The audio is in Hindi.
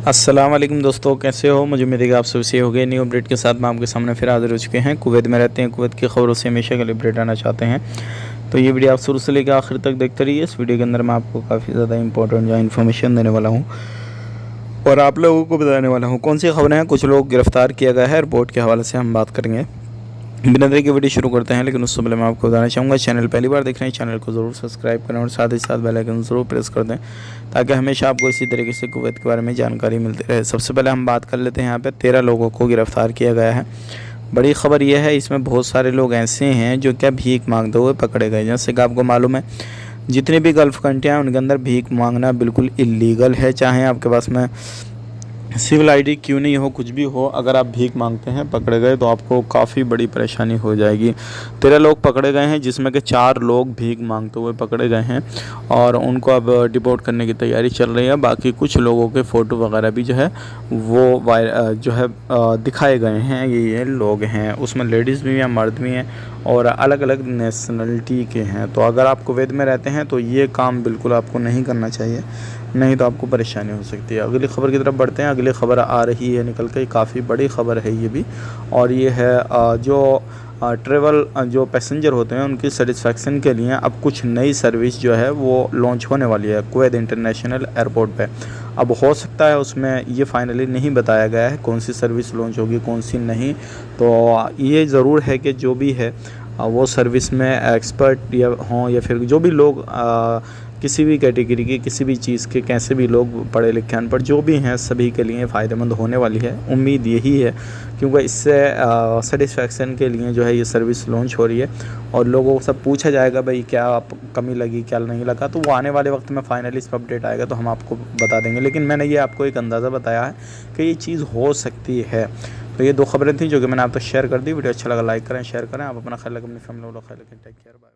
अस्सलाम वालेकुम दोस्तों, कैसे हो। मुझे उम्मीद है कि आप सबसे हो गए। न्यू अपडेट के साथ मैं आपके सामने फिर हाजिर हो चुके हैं। कुवैत में रहते हैं, कुवैत की खबरों से हमेशा के लिए अपडेट आना चाहते हैं तो ये वीडियो आप शुरू से लेकर आखिर तक देखते रहिए। इस वीडियो के अंदर मैं आपको काफ़ी ज़्यादा इंपॉर्टेंट जो इन्फॉर्मेशन देने वाला हूँ और आप लोगों को बताने वाला हूँ कौन सी खबरें हैं। कुछ लोग गिरफ्तार किया गया है, रिपोर्ट के हवाले से हम बात करेंगे। बिना देरी के वीडियो शुरू करते हैं, लेकिन उससे पहले मैं आपको बताना चाहूँगा, चैनल पहली बार देख रहे हैं चैनल को ज़रूर सब्सक्राइब करें और साथ ही साथ बेल आइकन ज़रूर प्रेस कर दें ताकि हमेशा आपको इसी तरीके से कुवैत के बारे में जानकारी मिलती रहे। सबसे पहले हम बात कर लेते हैं, यहाँ पे 13 लोगों को गिरफ्तार किया गया है। बड़ी खबर यह है, इसमें बहुत सारे लोग ऐसे हैं जो क्या भीख मांगते हुए पकड़े गए। जैसे कि आपको मालूम है, जितनी भी गल्फ़ कंट्रियाँ हैं उनके अंदर भीख मांगना बिल्कुल इलीगल है। चाहे आपके पास में सिविल आईडी क्यों नहीं हो, कुछ भी हो, अगर आप भीख मांगते हैं पकड़े गए तो आपको काफ़ी बड़ी परेशानी हो जाएगी। 13 लोग पकड़े गए हैं, जिसमें कि 4 लोग भीख मांगते हुए पकड़े गए हैं और उनको अब डिपोर्ट करने की तैयारी चल रही है। बाकी कुछ लोगों के फ़ोटो वगैरह भी जो है वो दिखाए गए हैं। ये लोग हैं, उसमें लेडीज़ भी हैं, मर्द भी हैं और अलग अलग नेशनलिटी के हैं। तो अगर आप कुवैत में रहते हैं तो ये काम बिल्कुल आपको नहीं करना चाहिए, नहीं तो आपको परेशानी हो सकती है। अगली खबर की तरफ बढ़ते हैं। अगली खबर आ रही है निकल के, काफ़ी बड़ी खबर है ये भी, और ये है जो ट्रेवल जो पैसेंजर होते हैं उनकी सेटिस्फेक्शन के लिए अब कुछ नई सर्विस जो है वो लॉन्च होने वाली है कुवैत इंटरनेशनल एयरपोर्ट पे। अब हो सकता है उसमें ये फाइनली नहीं बताया गया है कौन सी सर्विस लॉन्च होगी कौन सी नहीं। तो ये ज़रूर है कि जो भी है वो सर्विस में एक्सपर्ट या हों या फिर जो भी लोग किसी भी कैटेगरी के, किसी भी चीज़ के, कैसे भी लोग पढ़े लिखे अनपढ़ जो भी हैं, सभी के लिए फ़ायदेमंद होने वाली है। उम्मीद यही है, क्योंकि इससे सेटिस्फेक्शन के लिए जो है ये सर्विस लॉन्च हो रही है और लोगों से पूछा जाएगा भाई क्या कमी लगी क्या नहीं लगा। तो वो आने वाले वक्त में फाइनली इस पर अपडेट आएगा तो हम आपको बता देंगे, लेकिन मैंने ये आपको एक अंदाज़ा बताया है कि ये चीज़ हो सकती है। तो ये 2 खबरें थी जो कि मैंने आप तक शेयर कर दी। वीडियो अच्छा लगा लाइक करें, शेयर करें। आप अपना ख्याल रखें, अपनी फैमिली वालों का ख्याल रखें। Take care, bye.